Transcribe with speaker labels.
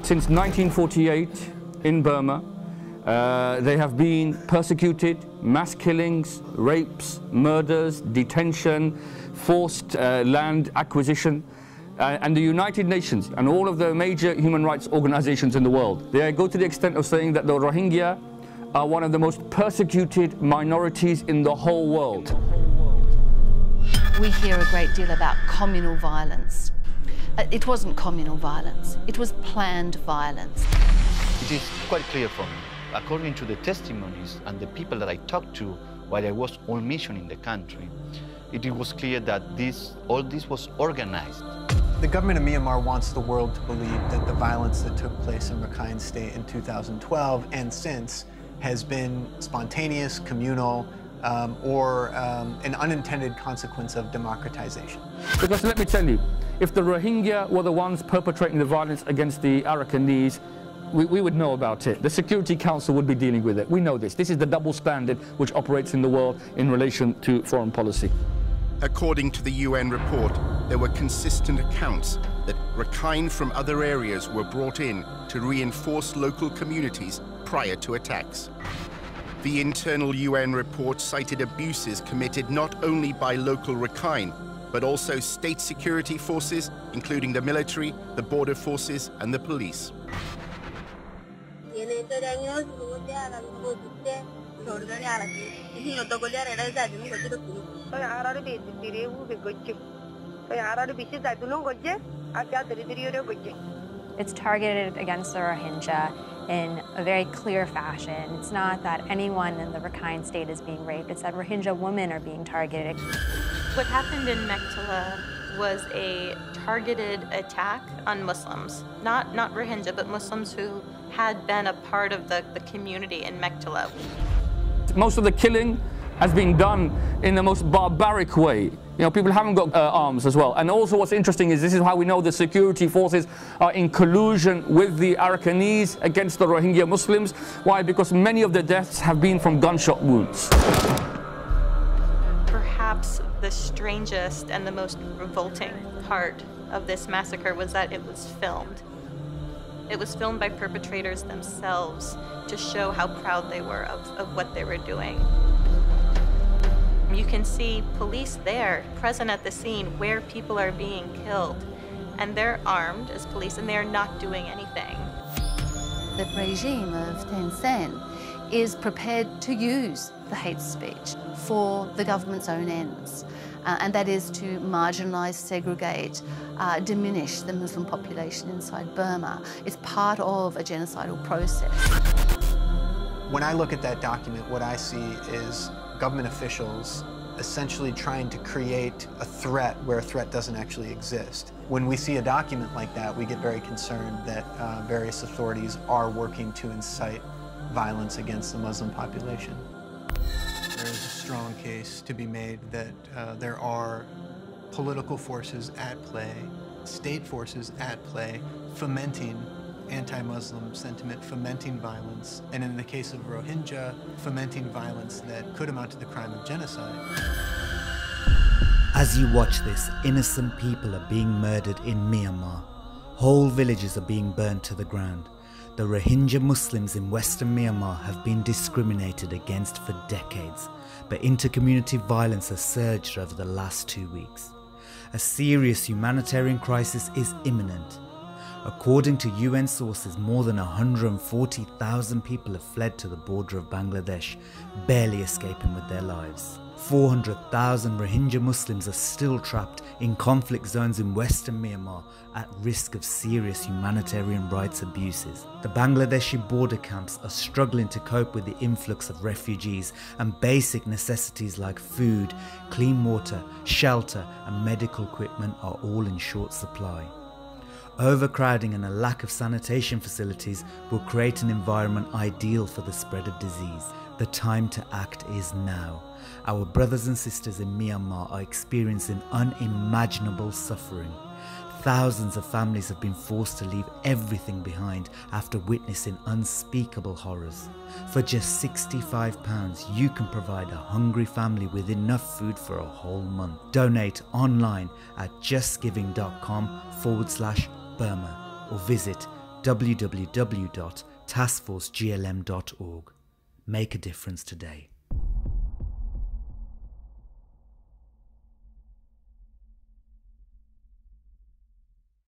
Speaker 1: Since 1948 in Burma, they have been persecuted, mass killings, rapes, murders, detention, forced land acquisition. And the United Nations and all of the major human rights organizations in the world, they go to the extent of saying that the Rohingya are one of the most persecuted minorities in the whole world.
Speaker 2: We hear a great deal about communal violence. It wasn't communal violence, it was planned violence.
Speaker 3: It is quite clear for me, according to the testimonies and the people that I talked to while I was on mission in the country, it was clear that all this was organized.
Speaker 4: The government of Myanmar wants the world to believe that the violence that took place in Rakhine State in 2012 and since has been spontaneous, communal, or an unintended consequence of democratization.
Speaker 1: Because let me tell you, if the Rohingya were the ones perpetrating the violence against the Arakanese, we would know about it. The Security Council would be dealing with it. We know this. This is the double standard which operates in the world in relation to foreign policy.
Speaker 5: According to the UN report, there were consistent accounts that Rakhine from other areas were brought in to reinforce local communities prior to attacks. The internal UN report cited abuses committed not only by local Rakhine, but also state security forces, including the military, the border forces, and the police.
Speaker 6: It's targeted against the Rohingya in a very clear fashion. It's not that anyone in the Rakhine State is being raped, it's that Rohingya women are being targeted.
Speaker 7: What happened in Mektela was a targeted attack on Muslims, not Rohingya, but Muslims who had been a part of the community in Mektela.
Speaker 1: Most of the killing has been done in the most barbaric way. You know, people haven't got arms as well. And also what's interesting is this is how we know the security forces are in collusion with the Arakanese against the Rohingya Muslims. Why? Because many of the deaths have been from gunshot wounds.
Speaker 7: Perhaps the strangest and the most revolting part of this massacre was that it was filmed. It was filmed by perpetrators themselves to show how proud they were of what they were doing. You can see police there, present at the scene where people are being killed. And they're armed as police and they're not doing anything.
Speaker 2: The regime of Thein Sein is prepared to use the hate speech for the government's own ends. And that is to marginalise, segregate, diminish the Muslim population inside Burma. It's part of a genocidal process.
Speaker 4: When I look at that document, what I see is government officials essentially trying to create a threat where a threat doesn't actually exist. When we see a document like that, we get very concerned that various authorities are working to incite violence against the Muslim population. There is a strong case to be made that there are political forces at play, state forces at play, fomenting anti-Muslim sentiment, fomenting violence, and in the case of Rohingya, fomenting violence that could amount to the crime of genocide.
Speaker 8: As you watch this, innocent people are being murdered in Myanmar. Whole villages are being burnt to the ground. The Rohingya Muslims in Western Myanmar have been discriminated against for decades, but inter-community violence has surged over the last 2 weeks. A serious humanitarian crisis is imminent. According to UN sources, more than 140,000 people have fled to the border of Bangladesh, barely escaping with their lives. 400,000 Rohingya Muslims are still trapped in conflict zones in Western Myanmar at risk of serious humanitarian rights abuses. The Bangladeshi border camps are struggling to cope with the influx of refugees, and basic necessities like food, clean water, shelter and medical equipment are all in short supply. Overcrowding and a lack of sanitation facilities will create an environment ideal for the spread of disease. The time to act is now. Our brothers and sisters in Myanmar are experiencing unimaginable suffering. Thousands of families have been forced to leave everything behind after witnessing unspeakable horrors. For just £65, you can provide a hungry family with enough food for a whole month. Donate online at justgiving.com/Burma or visit www.taskforceglm.org. Make a difference today.